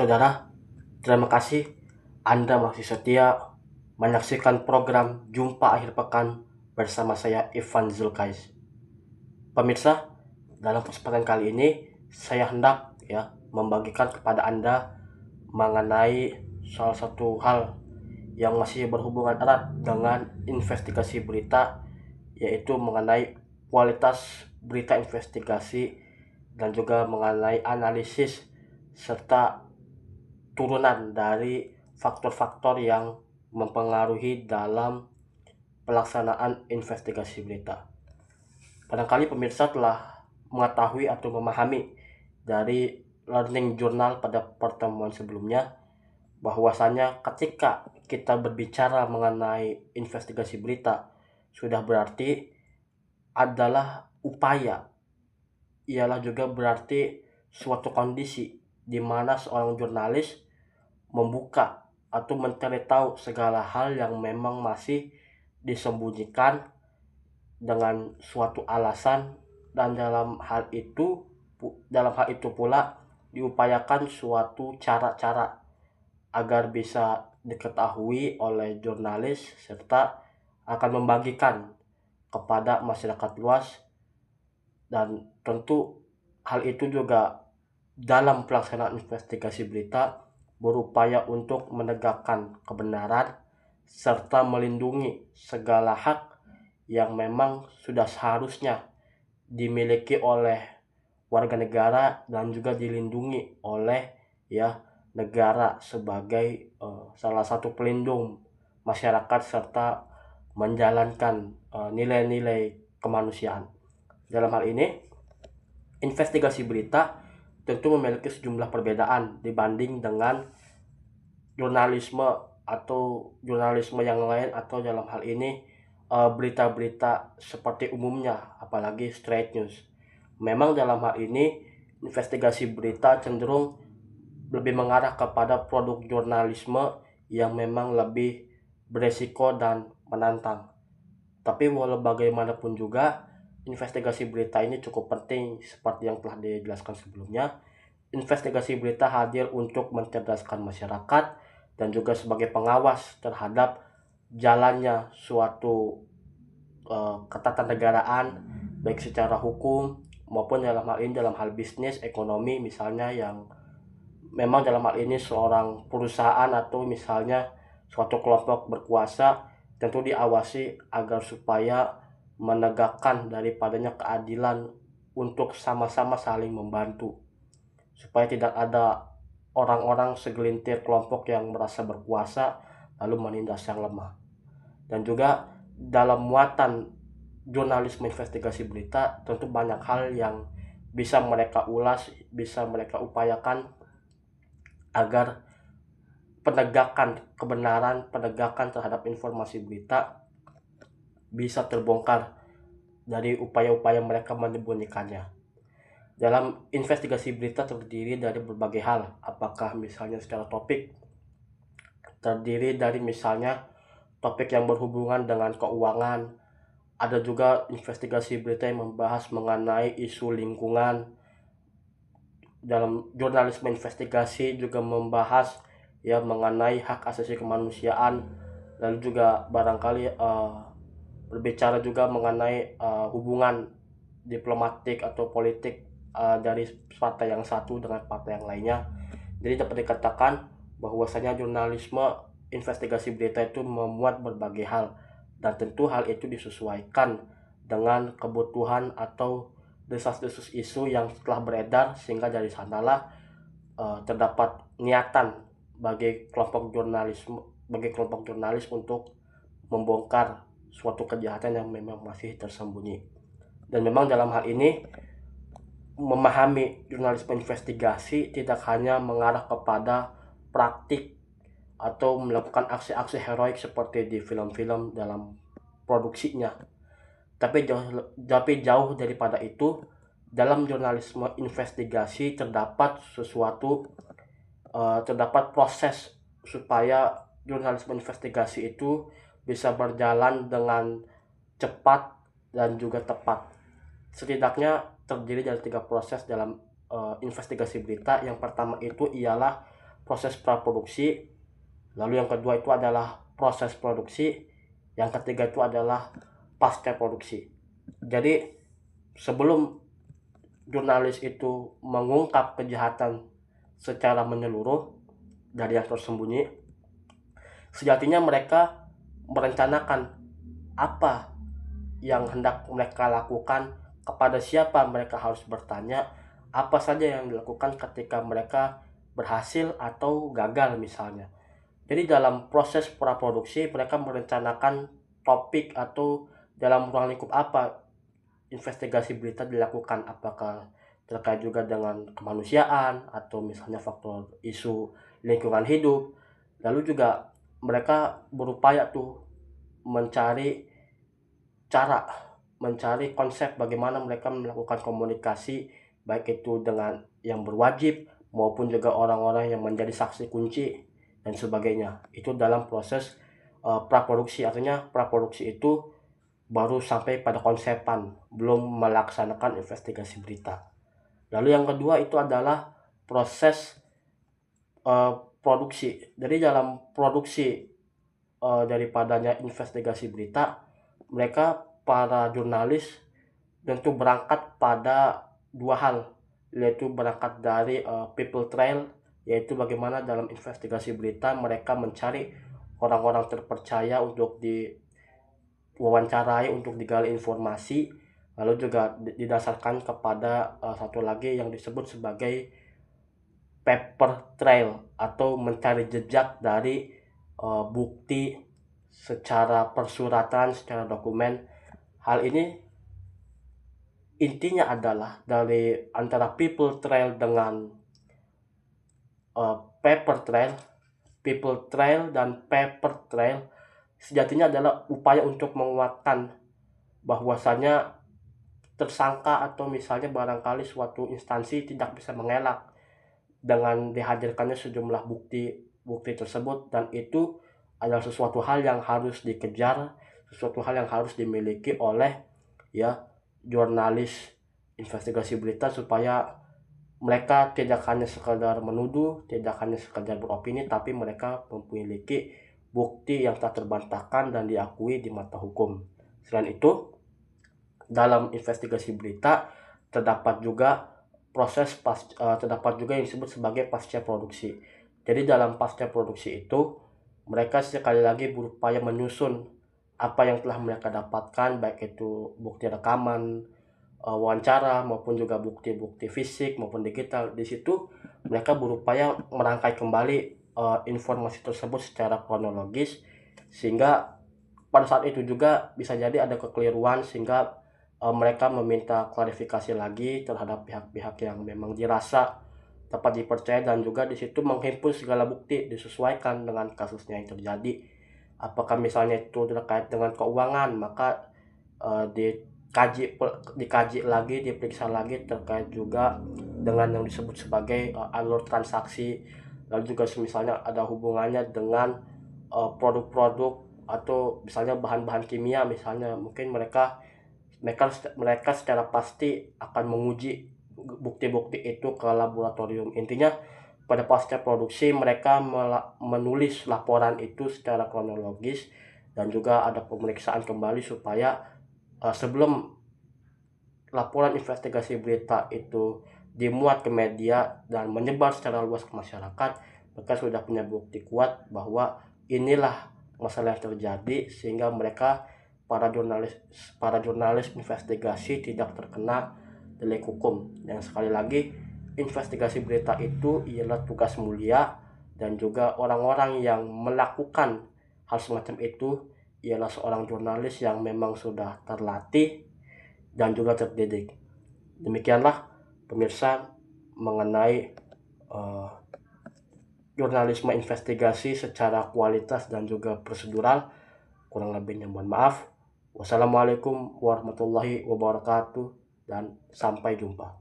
Saudara, terima kasih Anda masih setia menyaksikan program Jumpa Akhir Pekan bersama saya Ivan Zulkais. Pemirsa, dalam kesempatan kali ini saya hendak membagikan kepada Anda mengenai salah satu hal yang masih berhubungan erat dengan investigasi berita, yaitu mengenai kualitas berita investigasi dan juga mengenai analisis serta turunan dari faktor-faktor yang mempengaruhi dalam pelaksanaan investigasi berita. Barangkali pemirsa telah mengetahui atau memahami dari learning journal pada pertemuan sebelumnya bahwasanya ketika kita berbicara mengenai investigasi berita sudah berarti adalah upaya, ialah juga berarti suatu kondisi di mana seorang jurnalis membuka atau mencari tahu segala hal yang memang masih disembunyikan dengan suatu alasan, dan dalam hal itu pula diupayakan suatu cara-cara agar bisa diketahui oleh jurnalis serta akan membagikan kepada masyarakat luas. Dan tentu hal itu juga dalam pelaksanaan investigasi berita berupaya untuk menegakkan kebenaran serta melindungi segala hak yang memang sudah seharusnya dimiliki oleh warga negara dan juga dilindungi oleh negara sebagai salah satu pelindung masyarakat serta menjalankan nilai-nilai kemanusiaan. Dalam hal ini, investigasi berita tentu memiliki sejumlah perbedaan dibanding dengan jurnalisme atau jurnalisme yang lain, atau dalam hal ini berita-berita seperti umumnya, apalagi straight news. Memang dalam hal ini investigasi berita cenderung lebih mengarah kepada produk jurnalisme yang memang lebih beresiko dan menantang. Tapi walau bagaimanapun juga, investigasi berita ini cukup penting seperti yang telah dijelaskan sebelumnya. Investigasi berita hadir untuk mencerdaskan masyarakat dan juga sebagai pengawas terhadap jalannya suatu ketatanegaraan, baik secara hukum maupun dalam hal bisnis, ekonomi misalnya, yang memang dalam hal ini seorang perusahaan atau misalnya suatu kelompok berkuasa tentu diawasi agar supaya menegakkan daripadanya keadilan untuk sama-sama saling membantu, supaya tidak ada orang-orang segelintir kelompok yang merasa berkuasa lalu menindas yang lemah. Dan juga dalam muatan jurnalisme investigasi berita tentu banyak hal yang bisa mereka ulas, bisa mereka upayakan agar penegakan kebenaran, penegakan terhadap informasi berita bisa terbongkar dari upaya-upaya mereka menyembunyikannya. Dalam investigasi berita terdiri dari berbagai hal, apakah misalnya secara topik, terdiri dari misalnya topik yang berhubungan dengan keuangan, ada juga investigasi berita yang membahas mengenai isu lingkungan. Dalam jurnalisme investigasi juga membahas mengenai hak asasi kemanusiaan, lalu juga barangkali berbicara juga mengenai hubungan diplomatik atau politik dari partai yang satu dengan partai yang lainnya. Jadi dapat dikatakan bahwasanya jurnalisme investigasi berita itu memuat berbagai hal, dan tentu hal itu disesuaikan dengan kebutuhan atau desas-desus isu yang telah beredar, sehingga dari sanalah terdapat niatan bagi kelompok jurnalis untuk membongkar suatu kejahatan yang memang masih tersembunyi. Dan memang dalam hal ini memahami jurnalisme investigasi tidak hanya mengarah kepada praktik atau melakukan aksi-aksi heroik seperti di film-film dalam produksinya, tapi jauh daripada itu. Dalam jurnalisme investigasi terdapat terdapat proses supaya jurnalisme investigasi itu bisa berjalan dengan cepat dan juga tepat. Setidaknya terdiri dari 3 proses dalam investigasi berita. Yang pertama itu ialah proses praproduksi, lalu yang kedua itu adalah proses produksi, yang ketiga itu adalah pasca produksi. Jadi sebelum jurnalis itu mengungkap kejahatan secara menyeluruh dari yang tersembunyi, sejatinya mereka merencanakan apa yang hendak mereka lakukan, kepada siapa mereka harus bertanya, apa saja yang dilakukan ketika mereka berhasil atau gagal misalnya. Jadi dalam proses praproduksi mereka merencanakan topik atau dalam ruang lingkup apa investigasi berita dilakukan, apakah terkait juga dengan kemanusiaan atau misalnya faktor isu lingkungan hidup. Lalu juga mereka berupaya tuh mencari cara, mencari konsep bagaimana mereka melakukan komunikasi, baik itu dengan yang berwajib maupun juga orang-orang yang menjadi saksi kunci dan sebagainya. Itu dalam proses praproduksi. Artinya praproduksi itu baru sampai pada konsepan, belum melaksanakan investigasi berita. Lalu yang kedua itu adalah proses produksi. Jadi dalam produksi daripadanya investigasi berita, mereka para jurnalis tentu berangkat pada dua hal, yaitu berangkat dari people trail, yaitu bagaimana dalam investigasi berita mereka mencari orang-orang terpercaya untuk diwawancarai, untuk digali informasi, lalu juga didasarkan kepada satu lagi yang disebut sebagai paper trail atau mencari jejak dari bukti secara persuratan, secara dokumen. Hal ini intinya adalah dari antara people trail dengan paper trail dan paper trail sejatinya adalah upaya untuk menguatkan bahwasanya tersangka atau misalnya barangkali suatu instansi tidak bisa mengelak dengan dihadirkannya sejumlah bukti tersebut, dan itu adalah sesuatu hal yang harus dikejar, sesuatu hal yang harus dimiliki oleh ya jurnalis investigasi berita, supaya mereka tidak hanya sekadar menuduh, tidak hanya sekadar beropini, tapi mereka memiliki bukti yang tak terbantahkan dan diakui di mata hukum. Selain itu, dalam investigasi berita terdapat juga terdapat juga yang disebut sebagai pasca produksi. Jadi dalam pasca produksi itu mereka sekali lagi berupaya menyusun apa yang telah mereka dapatkan, baik itu bukti rekaman, wawancara maupun juga bukti-bukti fisik maupun digital. Di situ mereka berupaya merangkai kembali informasi tersebut secara kronologis, sehingga pada saat itu juga bisa jadi ada kekeliruan, sehingga mereka meminta klarifikasi lagi terhadap pihak-pihak yang memang dirasa dapat dipercaya, dan juga di situ menghimpun segala bukti disesuaikan dengan kasusnya yang terjadi. Apakah misalnya itu terkait dengan keuangan, maka dikaji lagi, diperiksa lagi terkait juga dengan yang disebut sebagai alur transaksi. Lalu juga misalnya ada hubungannya dengan produk-produk atau misalnya bahan-bahan kimia, misalnya mungkin mereka secara pasti akan menguji bukti-bukti itu ke laboratorium. Intinya pada pasca produksi mereka menulis laporan itu secara kronologis, dan juga ada pemeriksaan kembali supaya sebelum laporan investigasi berita itu dimuat ke media dan menyebar secara luas ke masyarakat, mereka sudah punya bukti kuat bahwa inilah masalah yang terjadi, sehingga mereka para jurnalis investigasi tidak terkena delik hukum. Dan sekali lagi, investigasi berita itu ialah tugas mulia, dan juga orang-orang yang melakukan hal semacam itu ialah seorang jurnalis yang memang sudah terlatih dan juga terdidik. Demikianlah pemirsa mengenai jurnalisme investigasi secara kualitas dan juga prosedural. Kurang lebihnya mohon maaf. Wassalamualaikum warahmatullahi wabarakatuh, dan sampai jumpa.